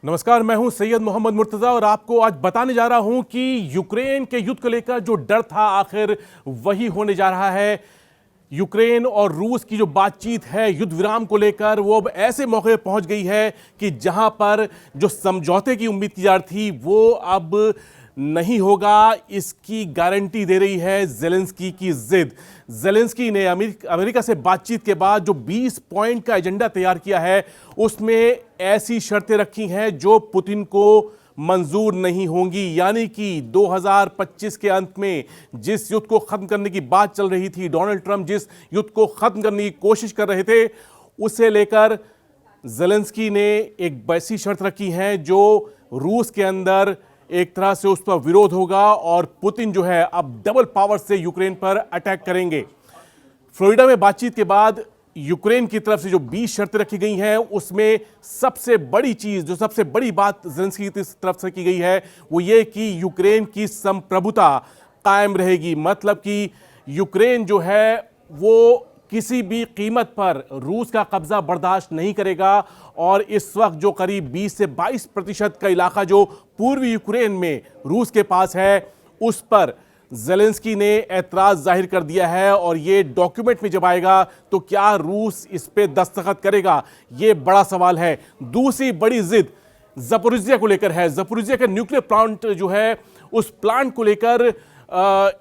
नमस्कार, मैं हूं सैयद मोहम्मद मुर्तजा और आपको आज बताने जा रहा हूं कि यूक्रेन के युद्ध को लेकर जो डर था आखिर वही होने जा रहा है। यूक्रेन और रूस की जो बातचीत है युद्ध विराम को लेकर वो अब ऐसे मौके पर पहुंच गई है कि जहां पर जो समझौते की उम्मीद की जा रही थी वो अब नहीं होगा, इसकी गारंटी दे रही है ज़ेलेंस्की की जिद। ज़ेलेंस्की ने अमेरिका से बातचीत के बाद जो 20 पॉइंट का एजेंडा तैयार किया है उसमें ऐसी शर्तें रखी हैं जो पुतिन को मंजूर नहीं होंगी। यानी कि 2025 के अंत में जिस युद्ध को खत्म करने की बात चल रही थी, डोनाल्ड ट्रंप जिस युद्ध को खत्म करने की कोशिश कर रहे थे, उसे लेकर ज़ेलेंस्की ने एक वैसी शर्त रखी है जो रूस के अंदर एक तरह से उस पर विरोध होगा और पुतिन जो है अब डबल पावर से यूक्रेन पर अटैक करेंगे। फ्लोरिडा में बातचीत के बाद यूक्रेन की तरफ से जो 20 शर्तें रखी गई हैं उसमें सबसे बड़ी चीज, जो सबसे बड़ी बात ज़ेलेंस्की की तरफ से की गई है वो ये कि यूक्रेन की संप्रभुता कायम रहेगी। मतलब कि यूक्रेन जो है वो किसी भी कीमत पर रूस का कब्जा बर्दाश्त नहीं करेगा और इस वक्त जो करीब 20 से 22% का इलाका जो पूर्वी यूक्रेन में रूस के पास है उस पर ज़ेलेंस्की ने ऐतराज जाहिर कर दिया है और ये डॉक्यूमेंट में जब आएगा तो क्या रूस इस पे दस्तखत करेगा, ये बड़ा सवाल है। दूसरी बड़ी जिद ज़पोरिज़िया को लेकर है। ज़पोरिज़िया का न्यूक्लियर प्लांट जो है उस प्लांट को लेकर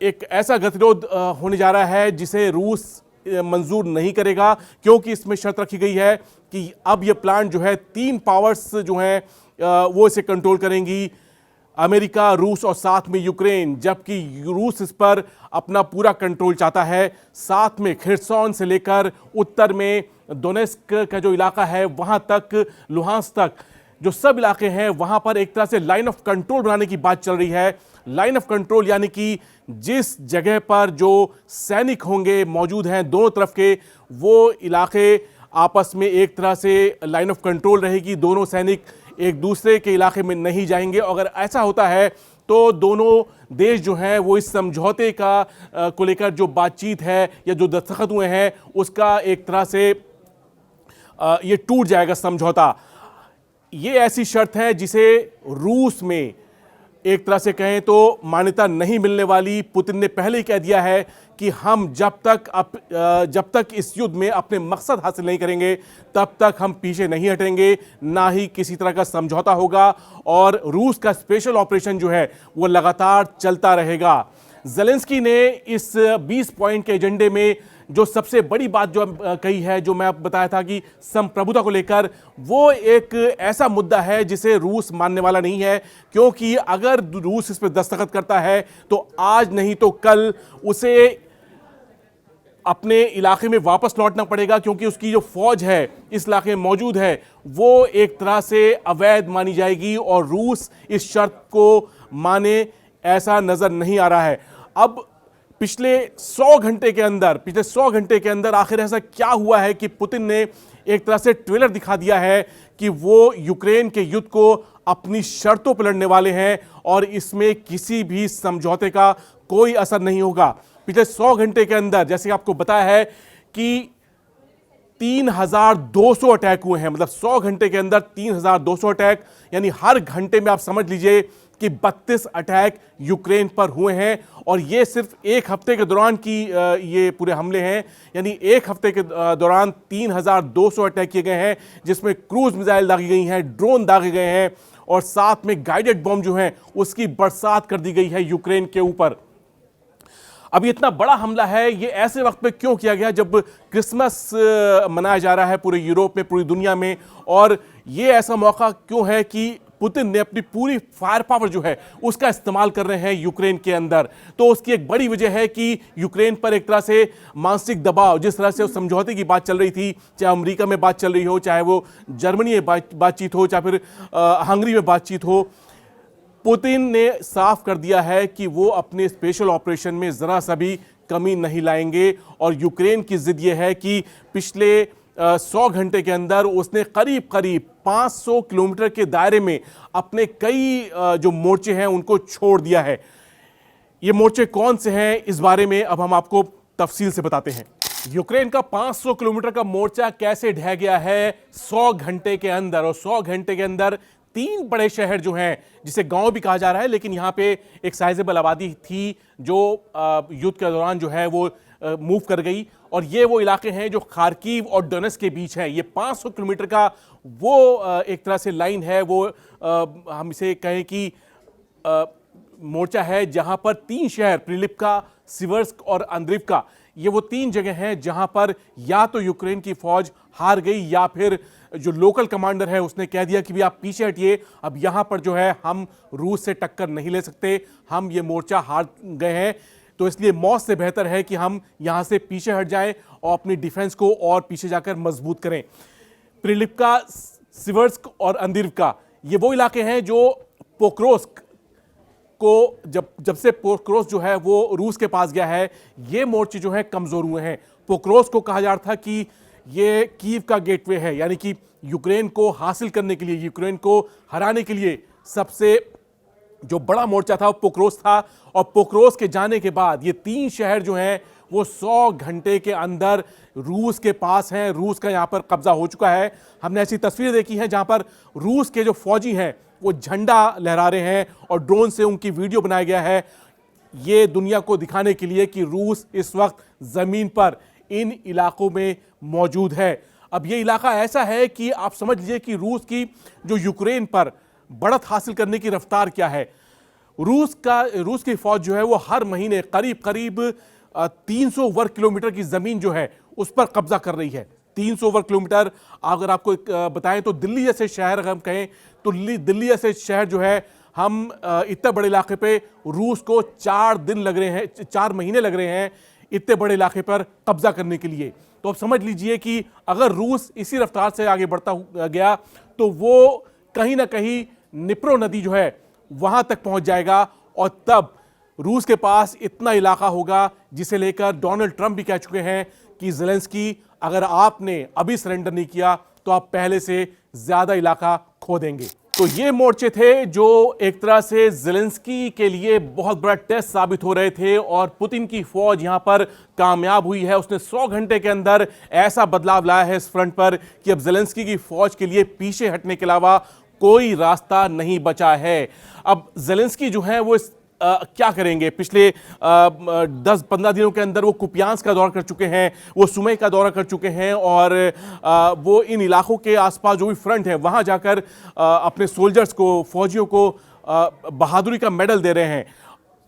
एक ऐसा गतिरोध होने जा रहा है जिसे रूस मंजूर नहीं करेगा, क्योंकि इसमें शर्त रखी गई है कि अब यह प्लांट जो है 3 पावर्स जो हैं वो इसे कंट्रोल करेंगी, अमेरिका, रूस और साथ में यूक्रेन। जबकि रूस इस पर अपना पूरा कंट्रोल चाहता है। साथ में खिर्सॉन से लेकर उत्तर में डोनेस्क का जो इलाका है वहां तक, लुहांस्क तक, जो सब इलाके हैं वहां पर एक तरह से लाइन ऑफ कंट्रोल बनाने की बात चल रही है। लाइन ऑफ कंट्रोल यानी कि जिस जगह पर जो सैनिक होंगे मौजूद हैं दोनों तरफ के, वो इलाके आपस में एक तरह से लाइन ऑफ कंट्रोल रहेगी, दोनों सैनिक एक दूसरे के इलाके में नहीं जाएंगे। अगर ऐसा होता है तो दोनों देश जो हैं वो इस समझौते का को लेकर जो बातचीत है या जो दस्तखत हुए हैं उसका एक तरह से ये टूट जाएगा समझौता। ये ऐसी शर्त है जिसे रूस में एक तरह से कहें तो मान्यता नहीं मिलने वाली। पुतिन ने पहले ही कह दिया है कि हम जब तक इस युद्ध में अपने मकसद हासिल नहीं करेंगे तब तक हम पीछे नहीं हटेंगे, ना ही किसी तरह का समझौता होगा और रूस का स्पेशल ऑपरेशन जो है वो लगातार चलता रहेगा। ज़ेलेंस्की ने इस 20 पॉइंट के एजेंडे में जो सबसे बड़ी बात जो कही है, जो मैं आपको बताया था कि संप्रभुता को लेकर, वो एक ऐसा मुद्दा है जिसे रूस मानने वाला नहीं है। क्योंकि अगर रूस इस पर दस्तखत करता है तो आज नहीं तो कल उसे अपने इलाके में वापस लौटना पड़ेगा, क्योंकि उसकी जो फौज है इस इलाके में मौजूद है वो एक तरह से अवैध मानी जाएगी और रूस इस शर्त को माने ऐसा नजर नहीं आ रहा है। अब पिछले 100 घंटे के अंदर आखिर ऐसा क्या हुआ है कि पुतिन ने एक तरह से ट्रेलर दिखा दिया है कि वो यूक्रेन के युद्ध को अपनी शर्तों पर लड़ने वाले हैं और इसमें किसी भी समझौते का कोई असर नहीं होगा। पिछले 100 घंटे के अंदर जैसे आपको बताया है कि 3200 अटैक हुए हैं। मतलब 100 घंटे के अंदर 3200 अटैक, यानी हर घंटे में आप समझ लीजिए कि 32 अटैक यूक्रेन पर हुए हैं। और ये सिर्फ एक हफ्ते के दौरान की ये पूरे हमले हैं, यानी एक हफ्ते के दौरान 3200 अटैक किए गए हैं, जिसमें क्रूज मिसाइल दागी गई हैं, ड्रोन दागे गए हैं और साथ में गाइडेड बॉम्ब जो हैं उसकी बरसात कर दी गई है यूक्रेन के ऊपर। अब ये इतना बड़ा हमला है, ये ऐसे वक्त पे क्यों किया गया जब क्रिसमस मनाया जा रहा है पूरे यूरोप में, पूरी दुनिया में, और ये ऐसा मौका क्यों है कि पुतिन ने अपनी पूरी फायर पावर जो है उसका इस्तेमाल कर रहे हैं यूक्रेन के अंदर। तो उसकी एक बड़ी वजह है कि यूक्रेन पर एक तरह से मानसिक दबाव, जिस तरह से उस समझौते की बात चल रही थी, चाहे अमेरिका में बात चल रही हो, चाहे वो जर्मनी में बातचीत हो, चाहे फिर हंगरी में बातचीत हो, पुतिन ने साफ कर दिया है कि वो अपने स्पेशल ऑपरेशन में जरा सा भी कमी नहीं लाएंगे। और यूक्रेन की जिद ये है कि पिछले 100 घंटे के अंदर उसने करीब 500 किलोमीटर के दायरे में अपने कई जो मोर्चे हैं उनको छोड़ दिया है। ये मोर्चे कौन से हैं इस बारे में अब हम आपको तफसील से बताते हैं। यूक्रेन का 500 किलोमीटर का मोर्चा कैसे ढह गया है 100 घंटे के अंदर, और 100 घंटे के अंदर तीन बड़े शहर जो हैं, जिसे गांव भी कहा जा रहा है, लेकिन यहाँ पे एक साइजेबल आबादी थी जो युद्ध के दौरान जो है वो मूव कर गई। और ये वो इलाके हैं जो खार्किव और डोनेट्स्क के बीच है। ये 500 किलोमीटर का वो एक तरह से लाइन है, वो हम इसे कहें कि मोर्चा है, जहां पर तीन शहर प्रिलिप्का, सिवर्स्क और अंद्रिव्का, ये वो तीन जगह हैं जहां पर या तो यूक्रेन की फौज हार गई या फिर जो लोकल कमांडर है उसने कह दिया कि भी आप पीछे हटिए, अब यहां पर जो है हम रूस से टक्कर नहीं ले सकते, हम ये मोर्चा हार गए हैं, तो इसलिए मौत से बेहतर है कि हम यहां से पीछे हट जाएं और अपनी डिफेंस को और पीछे जाकर मजबूत करें। प्रिलिप्का, सिवर्स्क और अंद्रिव्का ये वो इलाके हैं जो पोक्रोस्क को जब से पोक्रोस जो है वो रूस के पास गया है, ये मोर्चे जो है कमजोर हुए हैं। पोक्रोस को कहा जा रहा था कि ये कीव का गेटवे है, यानी कि यूक्रेन को हासिल करने के लिए, यूक्रेन को हराने के लिए सबसे जो बड़ा मोर्चा था वो पोक्रोस था। और पोक्रोस के जाने के बाद ये तीन शहर जो हैं वो 100 घंटे के अंदर रूस के पास हैं, रूस का यहां पर कब्जा हो चुका है। हमने ऐसी तस्वीरें देखी हैं जहां पर रूस के जो फौजी हैं वो झंडा लहरा रहे हैं और ड्रोन से उनकी वीडियो बनाया गया है, ये दुनिया को दिखाने के लिए कि रूस इस वक्त जमीन पर इन इलाकों में मौजूद है। अब ये इलाका ऐसा है कि आप समझ लीजिए कि रूस की जो यूक्रेन पर बढ़त हासिल करने की रफ्तार क्या है। रूस की फौज जो है वो हर महीने करीब करीब 300 वर्ग किलोमीटर की जमीन जो है उस पर कब्जा कर रही है। 300 वर्ग किलोमीटर, अगर आपको बताएं तो दिल्ली जैसे शहर, अगर हम कहें तो दिल्ली जैसे शहर जो है, हम इतने बड़े इलाके पे रूस को 4 दिन लग रहे हैं, 4 महीने लग रहे हैं इतने बड़े इलाके पर कब्जा करने के लिए। तो अब समझ लीजिए कि अगर रूस इसी रफ्तार से आगे बढ़ता गया तो वो कहीं ना कहीं निप्रो नदी जो है वहां तक पहुंच जाएगा और तब रूस के पास इतना इलाका होगा जिसे लेकर डोनाल्ड ट्रंप भी कह चुके हैं कि ज़ेलेंस्की, अगर आपने अभी सरेंडर नहीं किया तो आप पहले से ज्यादा इलाका खो देंगे। तो ये मोर्चे थे जो एक तरह से ज़ेलेंस्की के लिए बहुत बड़ा टेस्ट साबित हो रहे थे और पुतिन की फौज यहां पर कामयाब हुई है। उसने 100 घंटे के अंदर ऐसा बदलाव लाया है इस फ्रंट पर कि अब ज़ेलेंस्की की फौज के लिए पीछे हटने के अलावा कोई रास्ता नहीं बचा है। अब ज़ेलेंस्की जो है वो क्या करेंगे? पिछले 10-15 दिनों के अंदर वो कुपियांस्क का दौरा कर चुके हैं, वो सुमे का दौरा कर चुके हैं और वो इन इलाकों के आसपास जो भी फ्रंट है वहां जाकर अपने सोल्जर्स को, फौजियों को बहादुरी का मेडल दे रहे हैं।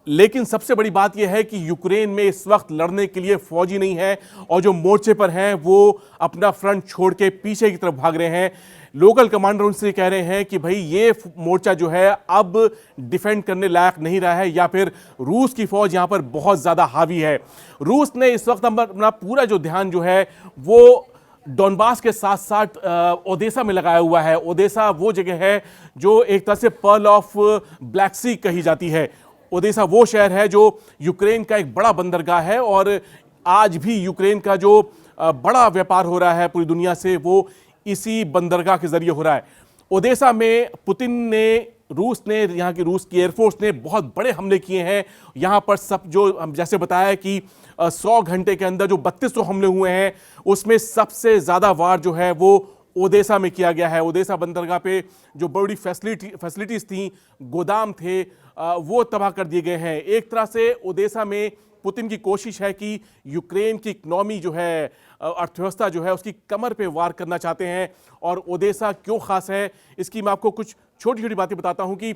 लेकिन सबसे बड़ी बात यह है कि यूक्रेन में इस वक्त लड़ने के लिए फौजी नहीं है और जो मोर्चे पर हैं वो अपना फ्रंट छोड़ के पीछे की तरफ भाग रहे हैं। लोकल कमांडर उनसे कह रहे हैं कि भाई ये मोर्चा जो है अब डिफेंड करने लायक नहीं रहा है या फिर रूस की फौज यहां पर बहुत ज्यादा हावी है। रूस ने इस वक्त अपना पूरा जो ध्यान जो है वो डोनबास के साथ साथ ओदेसा में लगाया हुआ है। ओदेसा वो जगह है जो एक तरह से पर्ल ऑफ ब्लैक सी कही जाती है। ओदेसा वो शहर है जो यूक्रेन का एक बड़ा बंदरगाह है और आज भी यूक्रेन का जो बड़ा व्यापार हो रहा है पूरी दुनिया से वो इसी बंदरगाह के जरिए हो रहा है। ओदेसा में पुतिन ने, रूस ने, यहाँ की रूस की एयरफोर्स ने बहुत बड़े हमले किए हैं। यहाँ पर सब जो हम जैसे बताया कि 100 घंटे के अंदर जो 3200 हमले हुए हैं उसमें सबसे ज़्यादा वार जो है वो ओदेसा में किया गया है। ओदेसा बंदरगाह पे जो बड़ी फैसिलिटीज़ थी, गोदाम थे, वो तबाह कर दिए गए हैं। एक तरह से ओदेसा में पुतिन की कोशिश है कि यूक्रेन की इकोनॉमी जो है, अर्थव्यवस्था जो है, उसकी कमर पे वार करना चाहते हैं। और ओदेसा क्यों खास है इसकी मैं आपको कुछ छोटी छोटी बातें बताता हूं कि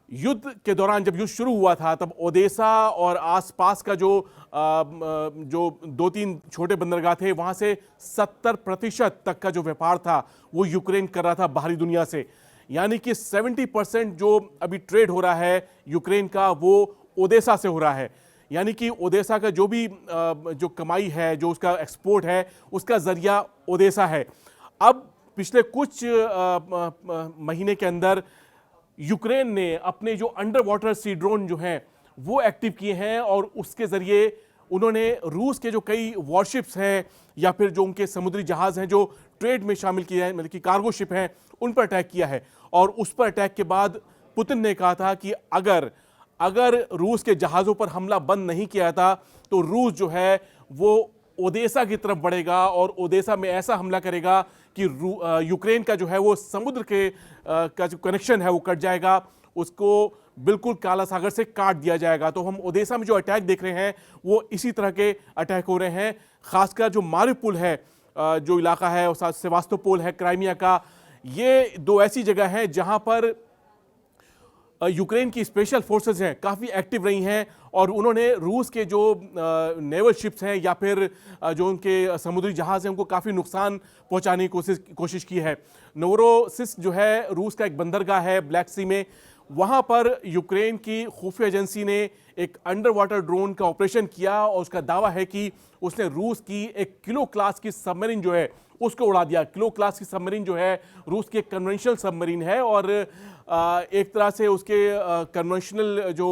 युद्ध के दौरान जब युद्ध शुरू हुआ था तब ओदेसा और आसपास का जो 2-3 छोटे बंदरगाह थे वहां से 70% तक का जो व्यापार था वो यूक्रेन कर रहा था बाहरी दुनिया से। यानी कि 70% जो अभी ट्रेड हो रहा है यूक्रेन का वो ओदेसा से हो रहा है। यानी कि ओदेसा का जो भी जो कमाई है, जो उसका एक्सपोर्ट है, उसका जरिया ओदेसा है। अब पिछले कुछ महीने के अंदर यूक्रेन ने अपने जो अंडर वाटर सी ड्रोन जो हैं वो एक्टिव किए हैं और उसके जरिए उन्होंने रूस के जो कई वॉरशिप्स हैं या फिर जो उनके समुद्री जहाज हैं जो ट्रेड में शामिल किए हैं, मतलब कि कार्गो शिप हैं, उन पर अटैक किया है। और उस पर अटैक के बाद पुतिन ने कहा था कि अगर रूस के जहाज़ों पर हमला बंद नहीं किया था तो रूस जो है वो ओदेसा की तरफ बढ़ेगा और ओदेसा में ऐसा हमला करेगा कि यूक्रेन का जो है वो समुद्र के का जो कनेक्शन है वो कट जाएगा, उसको बिल्कुल काला सागर से काट दिया जाएगा। तो हम ओडेसा में जो अटैक देख रहे हैं वो इसी तरह के अटैक हो रहे हैं। खासकर जो मारिउपोल है, जो इलाका है, और सेवास्तोपोल है क्राइमिया का, ये दो ऐसी जगह हैं जहां पर यूक्रेन की स्पेशल फोर्सेस हैं काफ़ी एक्टिव रही हैं और उन्होंने रूस के जो नेवल शिप्स हैं या फिर जो उनके समुद्री जहाज़ हैं उनको काफ़ी नुकसान पहुंचाने की कोशिश की है। नोवरोसिस्क जो है रूस का एक बंदरगाह है ब्लैक सी में, वहाँ पर यूक्रेन की खुफिया एजेंसी ने एक अंडर वाटर ड्रोन का ऑपरेशन किया और उसका दावा है कि उसने रूस की एक किलो क्लास की सबमरीन जो है उसको उड़ा दिया। किलो क्लास की सबमरीन जो है रूस की एक कन्वेंशनल सबमरीन है और एक तरह से उसके कन्वेंशनल जो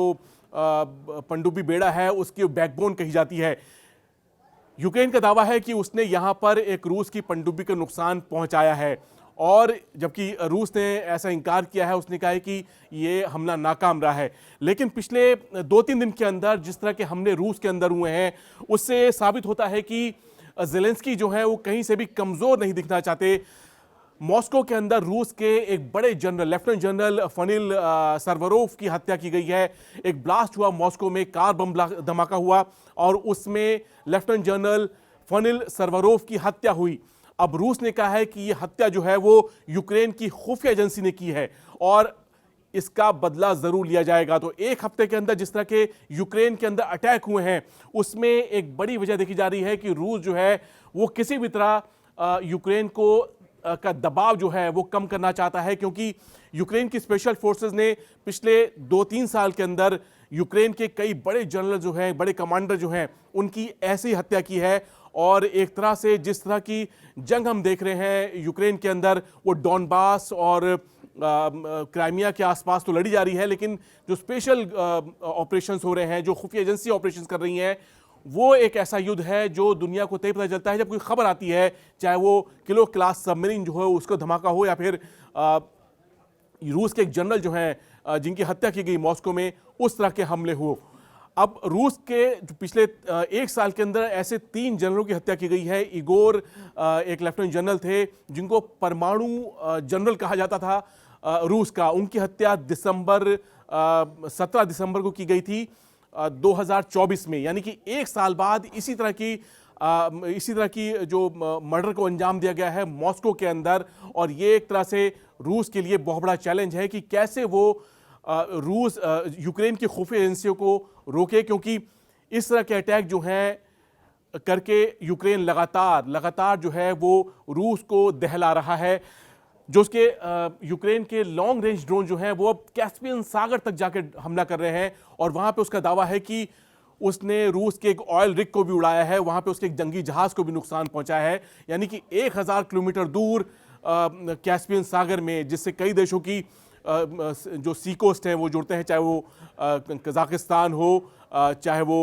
पनडुब्बी बेड़ा है उसकी बैकबोन कही जाती है। यूक्रेन का दावा है कि उसने यहां पर एक रूस की पनडुब्बी को नुकसान पहुंचाया है और जबकि रूस ने ऐसा इनकार किया है, उसने कहा है कि ये हमला नाकाम रहा है। लेकिन पिछले 2-3 दिन के अंदर जिस तरह के हमले रूस के अंदर हुए हैं उससे साबित होता है कि ज़ेलेंस्की जो है वो कहीं से भी कमज़ोर नहीं दिखना चाहते। मॉस्को के अंदर रूस के एक बड़े जनरल लेफ्टिनेंट जनरल फनील सरवरोव की हत्या की गई है। एक ब्लास्ट हुआ मॉस्को में, कार बम धमाका हुआ और उसमें लेफ्टिनेंट जनरल फनील सरवरोव की हत्या हुई। अब रूस ने कहा है कि यह हत्या जो है वो यूक्रेन की खुफिया एजेंसी ने की है और इसका बदला जरूर लिया जाएगा। तो एक हफ्ते के अंदर जिस तरह के यूक्रेन के अंदर अटैक हुए हैं उसमें एक बड़ी वजह देखी जा रही है कि रूस जो है वो किसी भी तरह यूक्रेन को का दबाव जो है वो कम करना चाहता है, क्योंकि यूक्रेन की स्पेशल फोर्सेस ने पिछले 2-3 साल के अंदर यूक्रेन के कई बड़े जनरल जो हैं, बड़े कमांडर जो हैं, उनकी ऐसी हत्या की है। और एक तरह से जिस तरह की जंग हम देख रहे हैं यूक्रेन के अंदर वो डॉनबास और क्राइमिया के आसपास तो लड़ी जा रही है, लेकिन जो स्पेशल ऑपरेशंस हो रहे हैं, जो खुफिया एजेंसी ऑपरेशंस कर रही हैं, वो एक ऐसा युद्ध है जो दुनिया को तय पता चलता है जब कोई खबर आती है, चाहे वो किलो क्लास सबमरीन जो है उसको धमाका हो या फिर रूस के एक जनरल जो हैं जिनकी हत्या की गई मॉस्को में, उस तरह के हमले हो। अब रूस के जो पिछले 1 साल के अंदर ऐसे 3 जनरलों की हत्या की गई है। इगोर एक लेफ्टिनेंट जनरल थे जिनको परमाणु जनरल कहा जाता था रूस का, उनकी हत्या 17 दिसंबर को की गई थी 2024 में, यानी कि 1 साल बाद इसी तरह की जो मर्डर को अंजाम दिया गया है मॉस्को के अंदर। और ये एक तरह से रूस के लिए बहुत बड़ा चैलेंज है कि कैसे वो रूस यूक्रेन की खुफिया एजेंसियों को रोके, क्योंकि इस तरह के अटैक जो हैं करके यूक्रेन लगातार जो है वो रूस को दहला रहा है। जो उसके यूक्रेन के लॉन्ग रेंज ड्रोन जो हैं वो अब कैस्पियन सागर तक जाकर हमला कर रहे हैं और वहां पे उसका दावा है कि उसने रूस के एक ऑयल रिग को भी उड़ाया है, वहां पे उसके एक जंगी जहाज को भी नुकसान पहुंचाया है। यानी कि 1000 किलोमीटर दूर कैस्पियन सागर में, जिससे कई देशों की जो सी कोस्ट है वो जुड़ते हैं, चाहे वो कजाकिस्तान हो, चाहे वो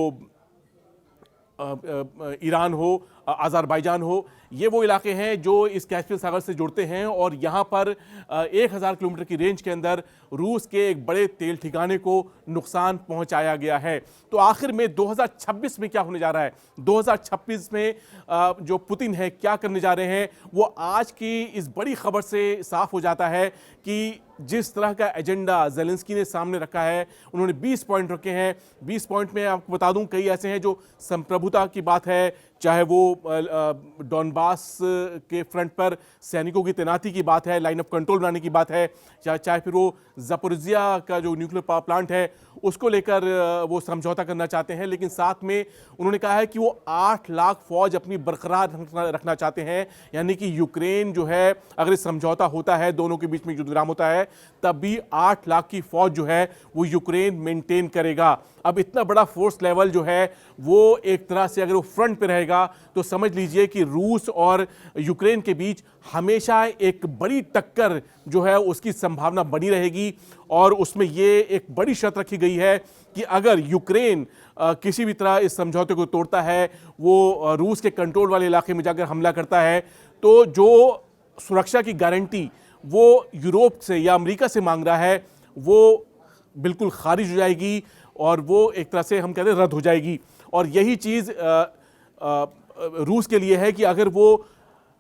ईरान हो, अज़रबैजान हो, ये वो इलाके हैं जो इस कैस्पियन सागर से जुड़ते हैं। और यहाँ पर 1000 किलोमीटर की रेंज के अंदर रूस के एक बड़े तेल ठिकाने को नुकसान पहुंचाया गया है। तो आखिर में 2026 में क्या होने जा रहा है, 2026 में जो पुतिन है क्या करने जा रहे हैं, वो आज की इस बड़ी खबर से साफ हो जाता है कि जिस तरह का एजेंडा ज़ेलेंस्की ने सामने रखा है, उन्होंने 20 पॉइंट रखे हैं। 20 पॉइंट में आपको बता दूं कई ऐसे हैं जो संप्रभुता की बात है, चाहे वो डॉनबास के फ्रंट पर सैनिकों की तैनाती की बात है, लाइन ऑफ कंट्रोल बनाने की बात है, चाहे फिर वो ज़पोरिज़िया का जो न्यूक्लियर पावर प्लांट है उसको लेकर वो समझौता करना चाहते हैं। लेकिन साथ में उन्होंने कहा है कि वो 8 लाख फौज अपनी बरकरार रखना चाहते हैं, यानी कि यूक्रेन जो है अगर समझौता होता है, दोनों के बीच में युद्ध विराम होता है, तब भी 8 लाख की फौज जो है वो यूक्रेन मेंटेन करेगा। अब इतना बड़ा फोर्स लेवल जो है वो एक तरह से अगर वो फ्रंट पे रहेगा तो समझ लीजिए कि रूस और यूक्रेन के बीच हमेशा एक बड़ी टक्कर जो है उसकी संभावना बनी रहेगी। और उसमें ये एक बड़ी शर्त रखी गई है कि अगर यूक्रेन किसी भी तरह इस समझौते को तोड़ता है, वो रूस के कंट्रोल वाले इलाके में जाकर हमला करता है, तो जो सुरक्षा की गारंटी वो यूरोप से या अमेरिका से मांग रहा है वो बिल्कुल खारिज हो जाएगी और वो एक तरह से हम कहते हैं रद्द हो जाएगी। और यही चीज़ रूस के लिए है कि अगर वो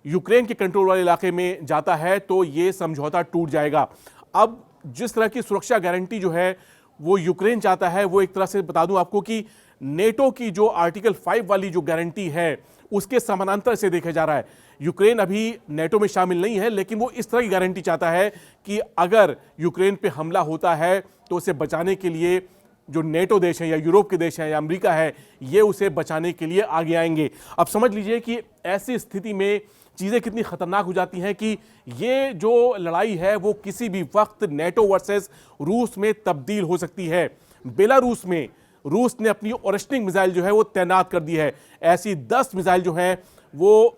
यूक्रेन के कंट्रोल वाले इलाके में जाता है तो ये समझौता टूट जाएगा। अब जिस तरह की सुरक्षा गारंटी जो है वो यूक्रेन चाहता है, वो एक तरह से बता दूं आपको कि नेटो की जो आर्टिकल 5 वाली जो गारंटी है उसके समानांतर से देखा जा रहा है। यूक्रेन अभी नेटो में शामिल नहीं है, लेकिन वो इस तरह की गारंटी चाहता है कि अगर यूक्रेन पे हमला होता है तो उसे बचाने के लिए जो नेटो देश है या यूरोप के देश हैं या अमेरिका है, ये उसे बचाने के लिए आगे आएंगे। अब समझ लीजिए कि ऐसी स्थिति में चीज़ें कितनी खतरनाक हो जाती हैं कि ये जो लड़ाई है वो किसी भी वक्त नेटो वर्सेस रूस में तब्दील हो सकती है। बेलारूस में रूस ने अपनी ओरेस्निक मिसाइल जो है वो तैनात कर दी है। ऐसी 10 मिसाइल जो हैं वो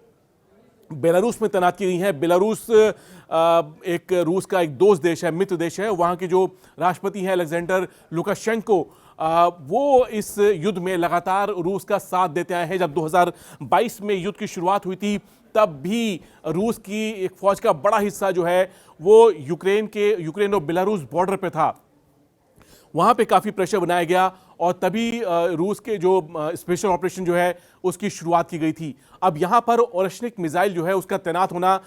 बेलारूस में तैनात की गई हैं। बेलारूस एक रूस का एक दोस्त देश है, मित्र देश है। वहाँ के जो राष्ट्रपति हैं अलेक्जेंडर लुकाशेंको, वो इस युद्ध में लगातार रूस का साथ देते आए हैं। जब 2022 में युद्ध की शुरुआत हुई थी तब भी रूस की एक फौज का बड़ा हिस्सा जो है वो यूक्रेन और बेलारूस बॉर्डर पे था। वहाँ पे काफ़ी प्रेशर बनाया गया और तभी रूस के जो स्पेशल ऑपरेशन जो है उसकी शुरुआत की गई थी। अब यहाँ पर ओरेस्निक मिसाइल जो है उसका तैनात होना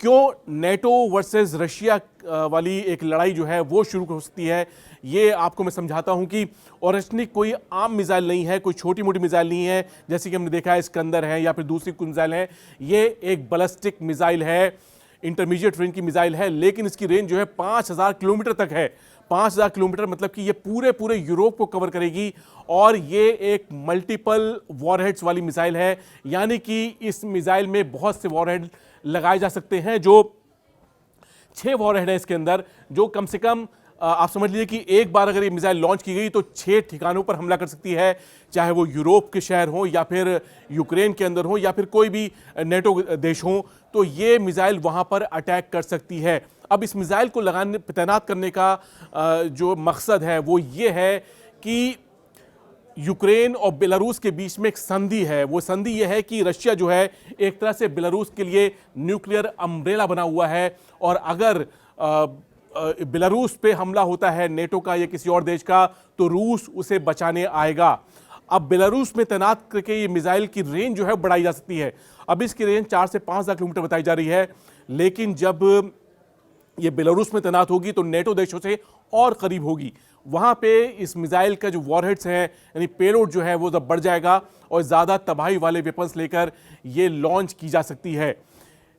क्यों नेटो वर्सेस रशिया वाली एक लड़ाई जो है वो शुरू हो सकती है, ये आपको मैं समझाता हूँ कि ओरेस्निक कोई आम मिसाइल नहीं है, कोई छोटी मोटी मिसाइल नहीं है जैसे कि हमने देखा है स्कंदर है या फिर दूसरी कोई मिसाइल है। ये एक बैलिस्टिक मिसाइल है, इंटरमीडिएट रेंज की मिसाइल है, लेकिन इसकी रेंज जो है 5000 किलोमीटर तक है। 5000 किलोमीटर मतलब कि ये पूरे यूरोप को कवर करेगी और ये एक मल्टीपल वॉरहेड्स वाली मिसाइल है, यानी कि इस मिसाइल में बहुत से वॉरहेड लगाए जा सकते हैं। जो 6 वॉरहेड है इसके अंदर, जो कम से कम आप समझ लीजिए कि एक बार अगर ये मिसाइल लॉन्च की गई तो 6 ठिकानों पर हमला कर सकती है, चाहे वो यूरोप के शहर हो या फिर यूक्रेन के अंदर हो या फिर कोई भी नेटो देश हो, तो ये मिसाइल वहां पर अटैक कर सकती है। अब इस मिसाइल को तैनात करने का जो मकसद है वो ये है कि यूक्रेन और बेलारूस के बीच में एक संधि है। वो संधि ये है कि रशिया जो है एक तरह से बेलारूस के लिए न्यूक्लियर अम्ब्रेला बना हुआ है, और अगर बेलारूस पे हमला होता है नेटो का या किसी और देश का तो रूस उसे बचाने आएगा। अब बेलारूस में तैनात करके ये मिसाइल की रेंज जो है बढ़ाई जा सकती है। अब इसकी रेंज 4 से 5000 किलोमीटर बताई जा रही है, लेकिन जब ये बेलारूस में तैनात होगी तो नेटो देशों से और करीब होगी। वहाँ पे इस मिसाइल का जो वॉरहेड्स हैं यानी पेलोड जो है वो जब बढ़ जाएगा और ज़्यादा तबाही वाले वेपन्स लेकर ये लॉन्च की जा सकती है।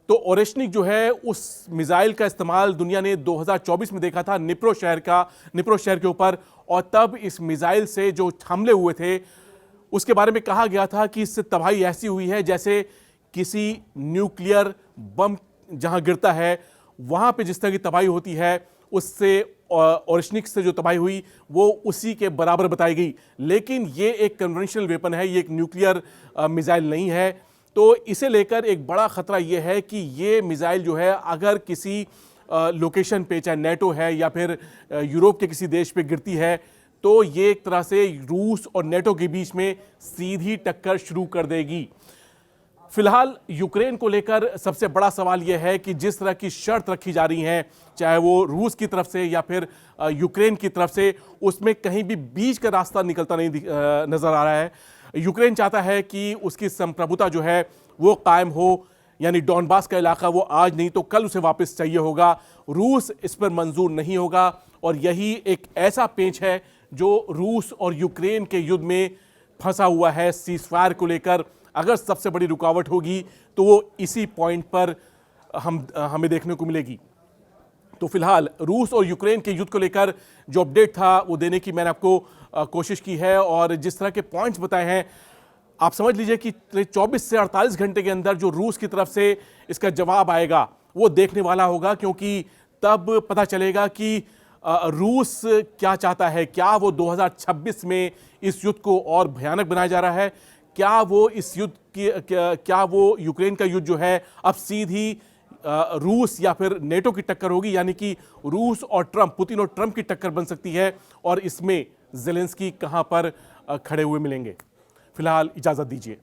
तो ओरेस्निक जो है उस मिसाइल का इस्तेमाल दुनिया ने 2024 में देखा था निप्रो शहर के ऊपर, और तब इस मिसाइल से जो हमले हुए थे उसके बारे में कहा गया था कि इससे तबाही ऐसी हुई है जैसे किसी न्यूक्लियर बम जहां गिरता है वहां पे जिस तरह की तबाही होती है, उससे ओरेस्निक से जो तबाही हुई वो उसी के बराबर बताई गई। लेकिन ये एक कन्वेंशनल वेपन है, ये एक न्यूक्लियर मिसाइल नहीं है। तो इसे लेकर एक बड़ा खतरा ये है कि ये मिसाइल जो है अगर किसी लोकेशन पे, चाहे नेटो है या फिर यूरोप के किसी देश पे गिरती है, तो ये एक तरह से रूस और नेटो के बीच में सीधी टक्कर शुरू कर देगी। फिलहाल यूक्रेन को लेकर सबसे बड़ा सवाल यह है कि जिस तरह की शर्त रखी जा रही हैं, चाहे वो रूस की तरफ से या फिर यूक्रेन की तरफ से, उसमें कहीं भी बीच का रास्ता निकलता नहीं नजर आ रहा है। यूक्रेन चाहता है कि उसकी संप्रभुता जो है वो कायम हो, यानी डॉनबास का इलाका वो आज नहीं तो कल उसे वापस चाहिए होगा। रूस इस पर मंजूर नहीं होगा, और यही एक ऐसा पेंच है जो रूस और यूक्रेन के युद्ध में फंसा हुआ है सीजफायर को लेकर। अगर सबसे बड़ी रुकावट होगी तो वो इसी पॉइंट पर हमें देखने को मिलेगी। तो फिलहाल रूस और यूक्रेन के युद्ध को लेकर जो अपडेट था वो देने की मैंने आपको कोशिश की है, और जिस तरह के पॉइंट्स बताए हैं आप समझ लीजिए कि 24 से 48 घंटे के अंदर जो रूस की तरफ से इसका जवाब आएगा वो देखने वाला होगा, क्योंकि तब पता चलेगा कि रूस क्या चाहता है। क्या वो 2026 में इस युद्ध को और भयानक बनाया जा रहा है, क्या वो इस युद्ध की क्या वो यूक्रेन का युद्ध जो है अब सीधी रूस या फिर नेटो की टक्कर होगी, यानी कि रूस और ट्रंप, पुतिन और ट्रंप की टक्कर बन सकती है, और इसमें ज़ेलेंस्की कहां पर खड़े हुए मिलेंगे। फिलहाल इजाज़त दीजिए।